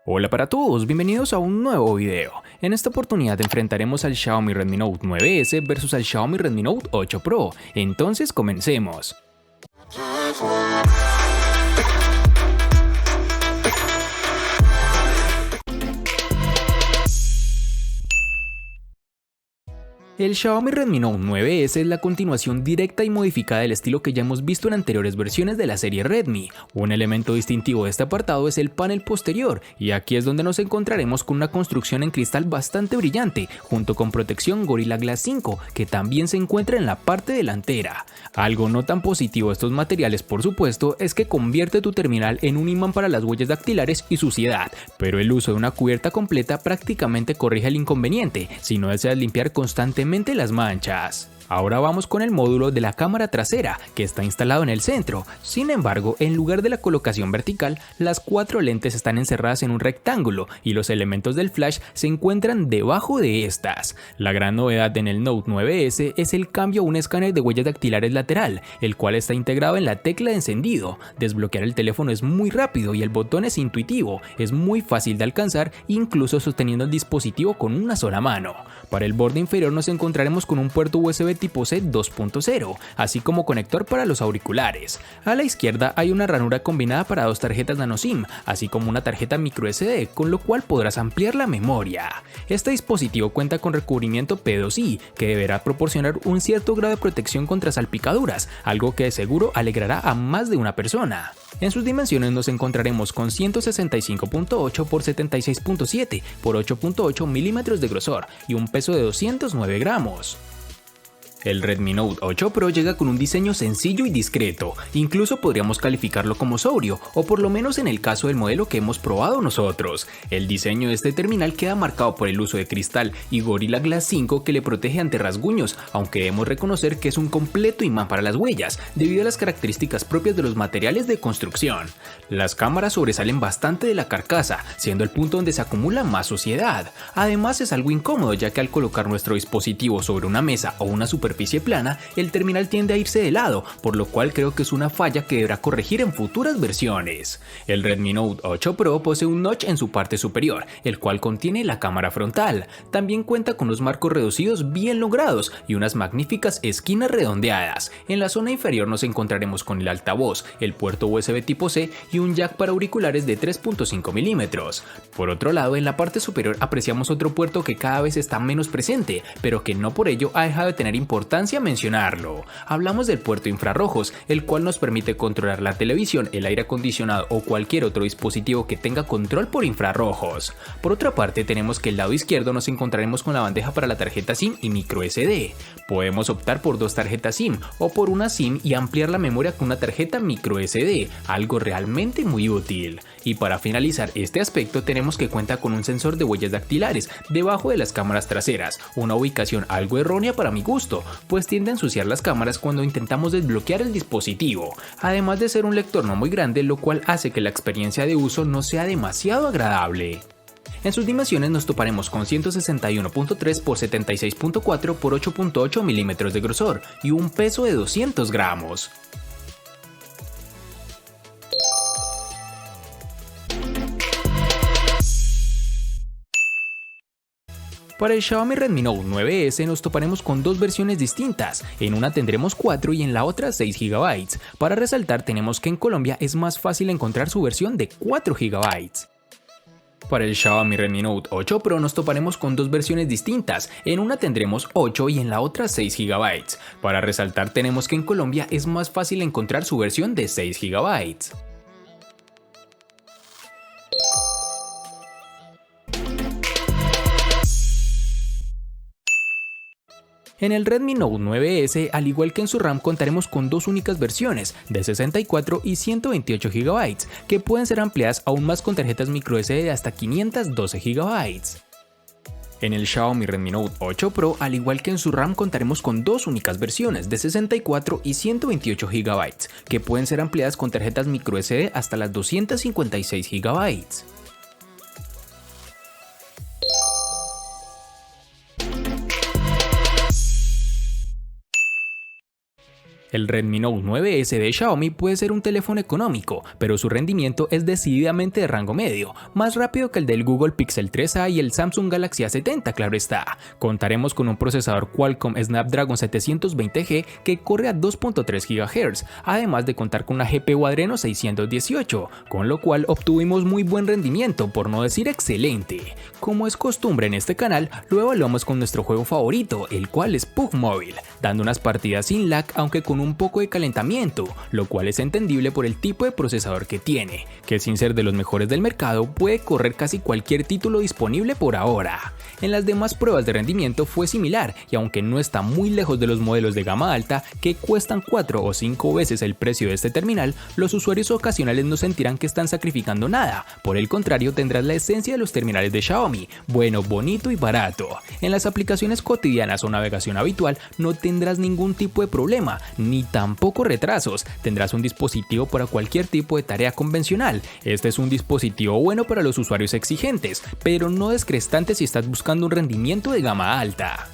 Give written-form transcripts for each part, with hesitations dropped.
Hola para todos, bienvenidos a un nuevo video. En esta oportunidad enfrentaremos al Xiaomi Redmi Note 9S versus al Xiaomi Redmi Note 8 Pro. Entonces comencemos. El Xiaomi Redmi Note 9S es la continuación directa y modificada del estilo que ya hemos visto en anteriores versiones de la serie Redmi. Un elemento distintivo de este apartado es el panel posterior, y aquí es donde nos encontraremos con una construcción en cristal bastante brillante, junto con protección Gorilla Glass 5, que también se encuentra en la parte delantera. Algo no tan positivo de estos materiales, por supuesto, es que convierte tu terminal en un imán para las huellas dactilares y suciedad, pero el uso de una cubierta completa prácticamente corrige el inconveniente, si no deseas limpiar constantemente las manchas. Ahora vamos con el módulo de la cámara trasera, que está instalado en el centro. Sin embargo, en lugar de la colocación vertical, las 4 lentes están encerradas en un rectángulo y los elementos del flash se encuentran debajo de estas. La gran novedad en el Note 9S es el cambio a un escáner de huellas dactilares lateral, el cual está integrado en la tecla de encendido. Desbloquear el teléfono es muy rápido y el botón es intuitivo, es muy fácil de alcanzar, incluso sosteniendo el dispositivo con una sola mano. Para el borde inferior nos encontraremos con un puerto USB tipo C 2.0, así como conector para los auriculares. A la izquierda hay una ranura combinada para 2 tarjetas nano SIM, así como una tarjeta microSD, con lo cual podrás ampliar la memoria. Este dispositivo cuenta con recubrimiento P2i, que deberá proporcionar un cierto grado de protección contra salpicaduras, algo que de seguro alegrará a más de una persona. En sus dimensiones nos encontraremos con 165.8 x 76.7 x 8.8 milímetros de grosor y un peso de 209 gramos. El Redmi Note 8 Pro llega con un diseño sencillo y discreto, incluso podríamos calificarlo como sobrio, o por lo menos en el caso del modelo que hemos probado nosotros. El diseño de este terminal queda marcado por el uso de cristal y Gorilla Glass 5 que le protege ante rasguños, aunque debemos reconocer que es un completo imán para las huellas, debido a las características propias de los materiales de construcción. Las cámaras sobresalen bastante de la carcasa, siendo el punto donde se acumula más suciedad. Además es algo incómodo, ya que al colocar nuestro dispositivo sobre una mesa o una superficie plana, el terminal tiende a irse de lado, por lo cual creo que es una falla que deberá corregir en futuras versiones. El Redmi Note 8 Pro posee un notch en su parte superior, el cual contiene la cámara frontal. También cuenta con unos marcos reducidos bien logrados y unas magníficas esquinas redondeadas. En la zona inferior nos encontraremos con el altavoz, el puerto USB tipo C y un jack para auriculares de 3.5 milímetros. Por otro lado, en la parte superior apreciamos otro puerto que cada vez está menos presente, pero que no por ello ha dejado de tener importancia mencionarlo. Hablamos del puerto infrarrojos, el cual nos permite controlar la televisión, el aire acondicionado o cualquier otro dispositivo que tenga control por infrarrojos. Por otra parte, tenemos que el lado izquierdo nos encontraremos con la bandeja para la tarjeta SIM y microSD. Podemos optar por 2 tarjetas SIM o por una SIM y ampliar la memoria con una tarjeta microSD, algo realmente muy útil. Y para finalizar este aspecto tenemos que cuenta con un sensor de huellas dactilares debajo de las cámaras traseras, una ubicación algo errónea para mi gusto, pues tiende a ensuciar las cámaras cuando intentamos desbloquear el dispositivo, además de ser un lector no muy grande, lo cual hace que la experiencia de uso no sea demasiado agradable. En sus dimensiones nos toparemos con 161.3 x 76.4 x 8.8 milímetros de grosor y un peso de 200 gramos. Para el Xiaomi Redmi Note 9S nos toparemos con 2 versiones distintas, en una tendremos 4 y en la otra 6 GB. Para resaltar tenemos que en Colombia es más fácil encontrar su versión de 4 GB. Para el Xiaomi Redmi Note 8 Pro nos toparemos con 2 versiones distintas, en una tendremos 8 y en la otra 6 GB. Para resaltar tenemos que en Colombia es más fácil encontrar su versión de 6 GB. En el Redmi Note 9S, al igual que en su RAM, contaremos con 2 únicas versiones, de 64 y 128 GB, que pueden ser ampliadas aún más con tarjetas microSD de hasta 512 GB. En el Xiaomi Redmi Note 8 Pro, al igual que en su RAM, contaremos con 2 únicas versiones, de 64 y 128 GB, que pueden ser ampliadas con tarjetas microSD hasta las 256 GB. El Redmi Note 9S de Xiaomi puede ser un teléfono económico, pero su rendimiento es decididamente de rango medio, más rápido que el del Google Pixel 3a y el Samsung Galaxy A70, claro está. Contaremos con un procesador Qualcomm Snapdragon 720G que corre a 2.3 GHz, además de contar con una GPU Adreno 618, con lo cual obtuvimos muy buen rendimiento, por no decir excelente. Como es costumbre en este canal, lo evaluamos con nuestro juego favorito, el cual es PUBG Mobile, dando unas partidas sin lag aunque con un poco de calentamiento, lo cual es entendible por el tipo de procesador que tiene, que sin ser de los mejores del mercado puede correr casi cualquier título disponible por ahora. En las demás pruebas de rendimiento fue similar y aunque no está muy lejos de los modelos de gama alta que cuestan 4 o 5 veces el precio de este terminal, los usuarios ocasionales no sentirán que están sacrificando nada, por el contrario tendrás la esencia de los terminales de Xiaomi, bueno, bonito y barato. En las aplicaciones cotidianas o navegación habitual no tendrás ningún tipo de problema, ni tampoco retrasos, tendrás un dispositivo para cualquier tipo de tarea convencional. Este es un dispositivo bueno para los usuarios exigentes, pero no descrestante si estás buscando un rendimiento de gama alta.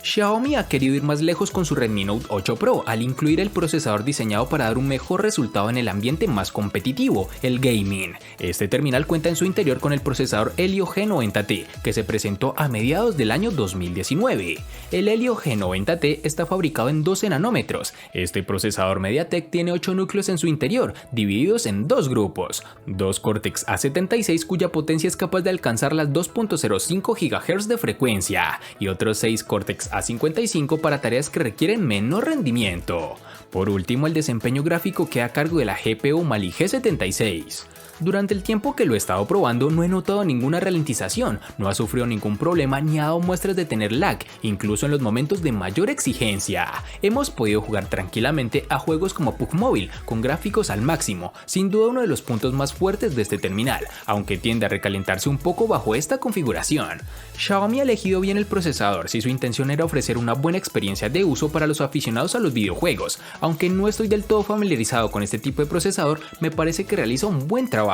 Xiaomi ha querido ir más lejos con su Redmi Note 8 Pro al incluir el procesador diseñado para dar un mejor resultado en el ambiente más competitivo, el gaming. Este terminal cuenta en su interior con el procesador Helio G90T, que se presentó a mediados del año 2019. El Helio G90T está fabricado en 12 nanómetros. Este procesador MediaTek tiene 8 núcleos en su interior, divididos en dos grupos, dos Cortex A76 cuya potencia es capaz de alcanzar las 2.05 GHz de frecuencia y otros 6 Cortex A55 para tareas que requieren menor rendimiento. Por último, el desempeño gráfico queda a cargo de la GPU Mali G76. Durante el tiempo que lo he estado probando no he notado ninguna ralentización, no ha sufrido ningún problema ni ha dado muestras de tener lag, incluso en los momentos de mayor exigencia. Hemos podido jugar tranquilamente a juegos como PUBG Mobile, con gráficos al máximo, sin duda uno de los puntos más fuertes de este terminal, aunque tiende a recalentarse un poco bajo esta configuración. Xiaomi ha elegido bien el procesador si su intención era ofrecer una buena experiencia de uso para los aficionados a los videojuegos. Aunque no estoy del todo familiarizado con este tipo de procesador, me parece que realiza un buen trabajo.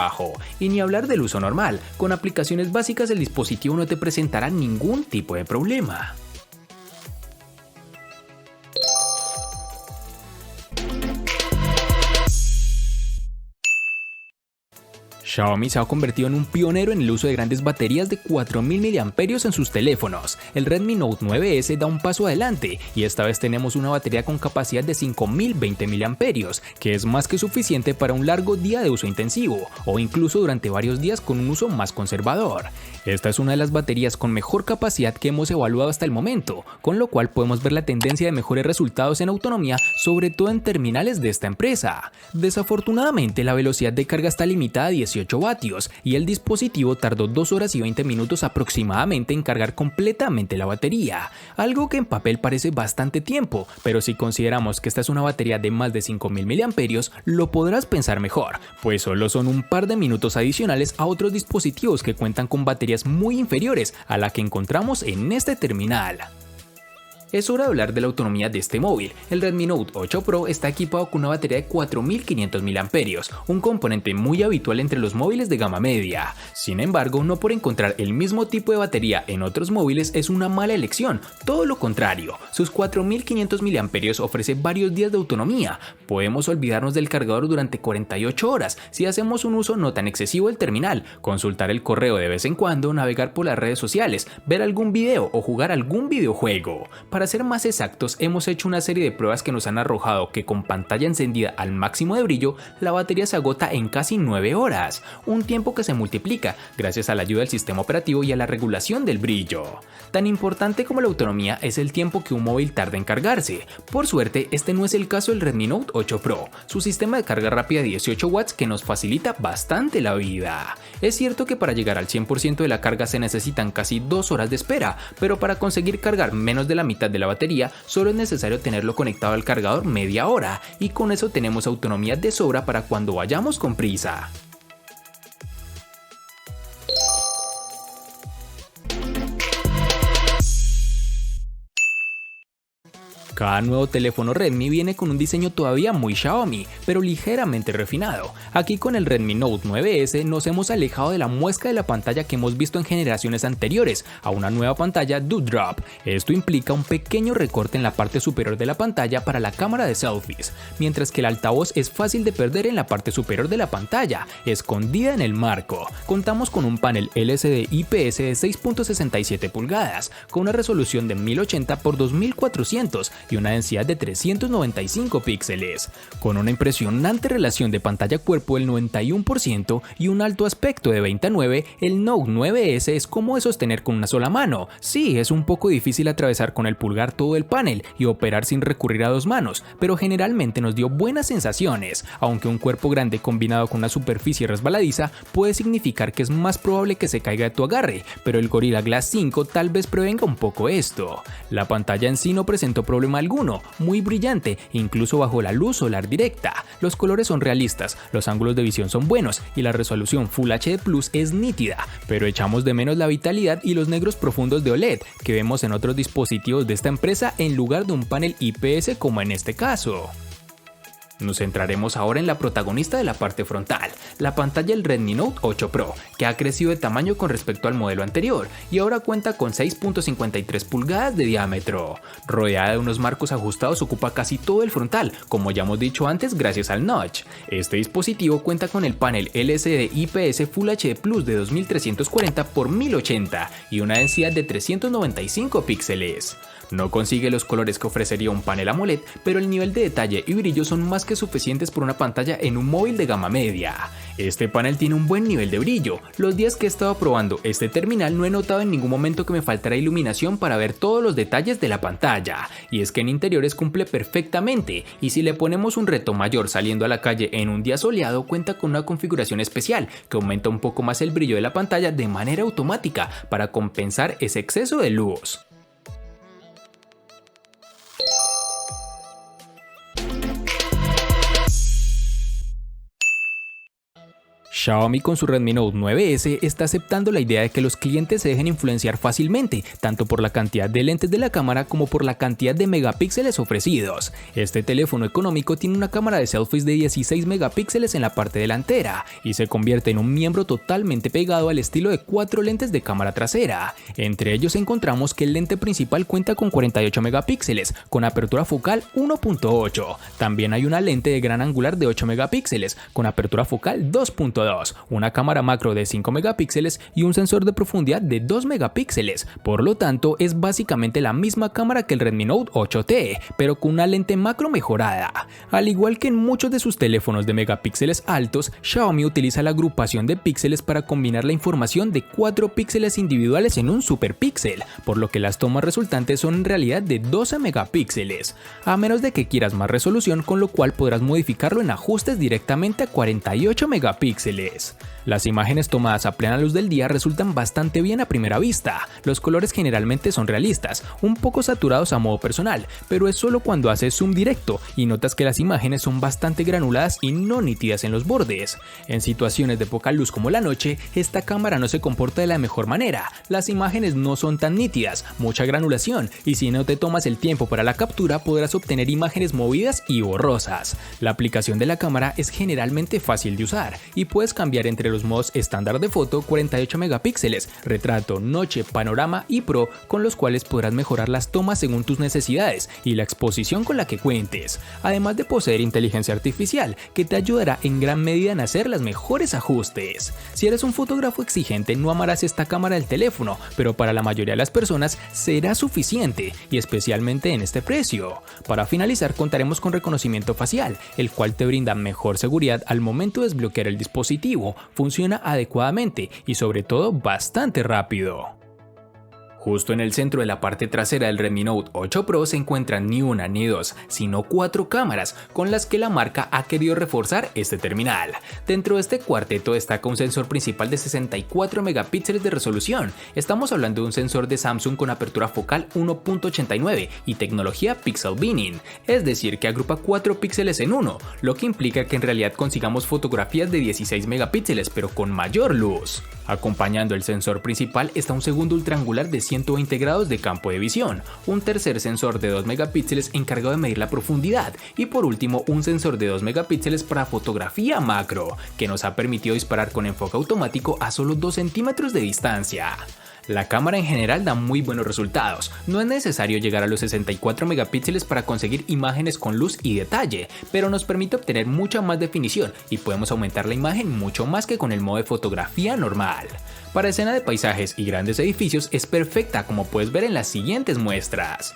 Y ni hablar del uso normal, con aplicaciones básicas el dispositivo no te presentará ningún tipo de problema. Xiaomi se ha convertido en un pionero en el uso de grandes baterías de 4000 mAh en sus teléfonos. El Redmi Note 9S da un paso adelante y esta vez tenemos una batería con capacidad de 5020 mAh, que es más que suficiente para un largo día de uso intensivo o incluso durante varios días con un uso más conservador. Esta es una de las baterías con mejor capacidad que hemos evaluado hasta el momento, con lo cual podemos ver la tendencia de mejores resultados en autonomía, sobre todo en terminales de esta empresa. Desafortunadamente, la velocidad de carga está limitada a 18 vatios y el dispositivo tardó 2 horas y 20 minutos aproximadamente en cargar completamente la batería, algo que en papel parece bastante tiempo, pero si consideramos que esta es una batería de más de 5000 mAh, lo podrás pensar mejor, pues solo son un par de minutos adicionales a otros dispositivos que cuentan con baterías muy inferiores a la que encontramos en este terminal. Es hora de hablar de la autonomía de este móvil. El Redmi Note 8 Pro está equipado con una batería de 4500 mAh, un componente muy habitual entre los móviles de gama media. Sin embargo, no por encontrar el mismo tipo de batería en otros móviles es una mala elección, todo lo contrario. Sus 4500 mAh ofrece varios días de autonomía. Podemos olvidarnos del cargador durante 48 horas si hacemos un uso no tan excesivo del terminal, consultar el correo de vez en cuando, navegar por las redes sociales, ver algún video o jugar algún videojuego. Para ser más exactos, hemos hecho una serie de pruebas que nos han arrojado que con pantalla encendida al máximo de brillo, la batería se agota en casi 9 horas, un tiempo que se multiplica gracias a la ayuda del sistema operativo y a la regulación del brillo. Tan importante como la autonomía es el tiempo que un móvil tarda en cargarse. Por suerte, este no es el caso del Redmi Note 8 Pro, su sistema de carga rápida de 18 watts que nos facilita bastante la vida. Es cierto que para llegar al 100% de la carga se necesitan casi 2 horas de espera, pero para conseguir cargar menos de la mitad de la batería solo es necesario tenerlo conectado al cargador media hora y con eso tenemos autonomía de sobra para cuando vayamos con prisa. Cada nuevo teléfono Redmi viene con un diseño todavía muy Xiaomi, pero ligeramente refinado. Aquí con el Redmi Note 9S nos hemos alejado de la muesca de la pantalla que hemos visto en generaciones anteriores a una nueva pantalla Dewdrop. Esto implica un pequeño recorte en la parte superior de la pantalla para la cámara de selfies, mientras que el altavoz es fácil de perder en la parte superior de la pantalla, escondida en el marco. Contamos con un panel LCD IPS de 6.67 pulgadas, con una resolución de 1080 x 2400 y una densidad de 395 píxeles, con una impresionante relación de pantalla-cuerpo del 91% y un alto aspecto de 20:9, el Note 9S es como de sostener con una sola mano. Sí, es un poco difícil atravesar con el pulgar todo el panel y operar sin recurrir a dos manos, pero generalmente nos dio buenas sensaciones, aunque un cuerpo grande combinado con una superficie resbaladiza puede significar que es más probable que se caiga de tu agarre, pero el Gorilla Glass 5 tal vez prevenga un poco esto. La pantalla en sí no presentó problema alguno, muy brillante, incluso bajo la luz solar directa. Los colores son realistas, los ángulos de visión son buenos y la resolución Full HD Plus es nítida, pero echamos de menos la vitalidad y los negros profundos de OLED que vemos en otros dispositivos de esta empresa en lugar de un panel IPS como en este caso. Nos centraremos ahora en la protagonista de la parte frontal, la pantalla del Redmi Note 8 Pro, que ha crecido de tamaño con respecto al modelo anterior y ahora cuenta con 6.53 pulgadas de diámetro. Rodeada de unos marcos ajustados ocupa casi todo el frontal, como ya hemos dicho antes gracias al notch. Este dispositivo cuenta con el panel LCD IPS Full HD Plus de 2340 x 1080 y una densidad de 395 píxeles. No consigue los colores que ofrecería un panel AMOLED, pero el nivel de detalle y brillo son más que suficientes por una pantalla en un móvil de gama media. Este panel tiene un buen nivel de brillo. Los días que he estado probando este terminal no he notado en ningún momento que me faltara iluminación para ver todos los detalles de la pantalla, y es que en interiores cumple perfectamente, y si le ponemos un reto mayor saliendo a la calle en un día soleado, cuenta con una configuración especial que aumenta un poco más el brillo de la pantalla de manera automática para compensar ese exceso de luz. Xiaomi con su Redmi Note 9S está aceptando la idea de que los clientes se dejen influenciar fácilmente, tanto por la cantidad de lentes de la cámara como por la cantidad de megapíxeles ofrecidos. Este teléfono económico tiene una cámara de selfies de 16 megapíxeles en la parte delantera y se convierte en un miembro totalmente pegado al estilo de 4 lentes de cámara trasera. Entre ellos encontramos que el lente principal cuenta con 48 megapíxeles, con apertura focal 1.8. También hay una lente de gran angular de 8 megapíxeles, con apertura focal 2.2. Una cámara macro de 5 megapíxeles y un sensor de profundidad de 2 megapíxeles. Por lo tanto, es básicamente la misma cámara que el Redmi Note 8T, pero con una lente macro mejorada. Al igual que en muchos de sus teléfonos de megapíxeles altos, Xiaomi utiliza la agrupación de píxeles para combinar la información de 4 píxeles individuales en un superpíxel, por lo que las tomas resultantes son en realidad de 12 megapíxeles, a menos de que quieras más resolución, con lo cual podrás modificarlo en ajustes directamente a 48 megapíxeles. Las imágenes tomadas a plena luz del día resultan bastante bien a primera vista. Los colores generalmente son realistas, un poco saturados a modo personal, pero es solo cuando haces zoom directo y notas que las imágenes son bastante granuladas y no nítidas en los bordes. En situaciones de poca luz como la noche, esta cámara no se comporta de la mejor manera. Las imágenes no son tan nítidas, mucha granulación, y si no te tomas el tiempo para la captura podrás obtener imágenes movidas y borrosas. La aplicación de la cámara es generalmente fácil de usar y puedes cambiar entre los modos estándar de foto, 48 megapíxeles, retrato, noche, panorama y pro, con los cuales podrás mejorar las tomas según tus necesidades y la exposición con la que cuentes, además de poseer inteligencia artificial que te ayudará en gran medida en hacer los mejores ajustes. Si eres un fotógrafo exigente no amarás esta cámara del teléfono, pero para la mayoría de las personas será suficiente, y especialmente en este precio. Para finalizar, contaremos con reconocimiento facial, el cual te brinda mejor seguridad al momento de desbloquear el dispositivo, funciona adecuadamente y sobre todo bastante rápido. Justo en el centro de la parte trasera del Redmi Note 8 Pro se encuentran ni una ni dos, sino 4 cámaras con las que la marca ha querido reforzar este terminal. Dentro de este cuarteto destaca un sensor principal de 64 megapíxeles de resolución. Estamos hablando de un sensor de Samsung con apertura focal 1.89 y tecnología Pixel Binning, es decir que agrupa 4 píxeles en uno, lo que implica que en realidad consigamos fotografías de 16 megapíxeles pero con mayor luz. Acompañando el sensor principal está un segundo ultraangular de 120 grados de campo de visión, un tercer sensor de 2 megapíxeles encargado de medir la profundidad y por último un sensor de 2 megapíxeles para fotografía macro, que nos ha permitido disparar con enfoque automático a solo 2 centímetros de distancia. La cámara en general da muy buenos resultados, no es necesario llegar a los 64 megapíxeles para conseguir imágenes con luz y detalle, pero nos permite obtener mucha más definición y podemos aumentar la imagen mucho más que con el modo de fotografía normal. Para escena de paisajes y grandes edificios es perfecta, como puedes ver en las siguientes muestras.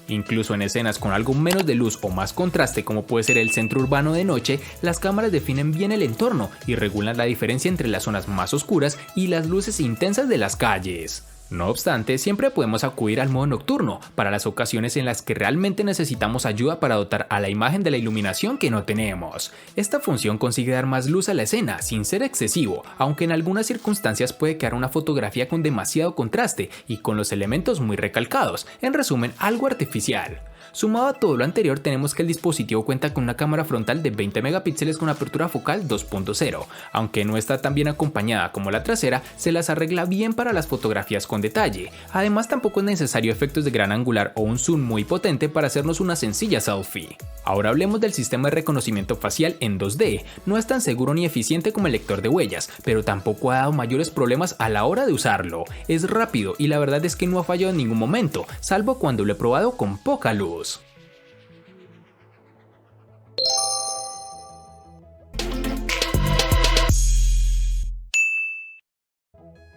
Incluso en escenas con algo menos de luz o más contraste, como puede ser el centro urbano de noche, las cámaras definen bien el entorno y regulan la diferencia entre las zonas más oscuras y las luces intensas de las calles. No obstante, siempre podemos acudir al modo nocturno para las ocasiones en las que realmente necesitamos ayuda para dotar a la imagen de la iluminación que no tenemos. Esta función consigue dar más luz a la escena sin ser excesivo, aunque en algunas circunstancias puede quedar una fotografía con demasiado contraste y con los elementos muy recalcados, en resumen, algo artificial. Sumado a todo lo anterior, tenemos que el dispositivo cuenta con una cámara frontal de 20 megapíxeles con apertura focal 2.0, aunque no está tan bien acompañada como la trasera, se las arregla bien para las fotografías con detalle. Además, tampoco es necesario efectos de gran angular o un zoom muy potente para hacernos una sencilla selfie. Ahora hablemos del sistema de reconocimiento facial en 2D. No es tan seguro ni eficiente como el lector de huellas, pero tampoco ha dado mayores problemas a la hora de usarlo. Es rápido y la verdad es que no ha fallado en ningún momento, salvo cuando lo he probado con poca luz.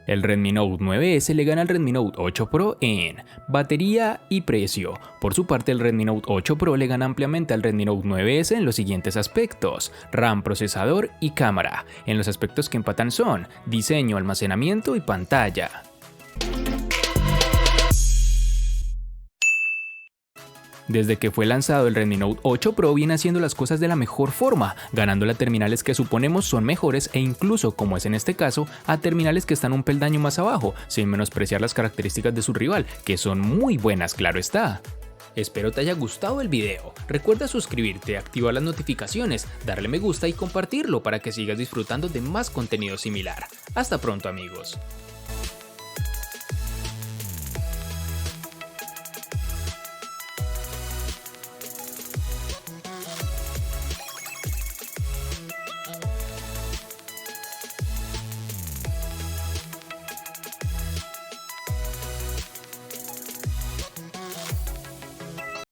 El Redmi Note 9S le gana al Redmi Note 8 Pro en batería y precio. Por su parte, el Redmi Note 8 Pro le gana ampliamente al Redmi Note 9S en los siguientes aspectos: RAM, procesador y cámara. En los aspectos que empatan son diseño, almacenamiento y pantalla. Desde que fue lanzado el Redmi Note 8 Pro viene haciendo las cosas de la mejor forma, ganando a terminales que suponemos son mejores e incluso, como es en este caso, a terminales que están un peldaño más abajo, sin menospreciar las características de su rival, que son muy buenas, claro está. Espero te haya gustado el video, recuerda suscribirte, activar las notificaciones, darle me gusta y compartirlo para que sigas disfrutando de más contenido similar. Hasta pronto amigos.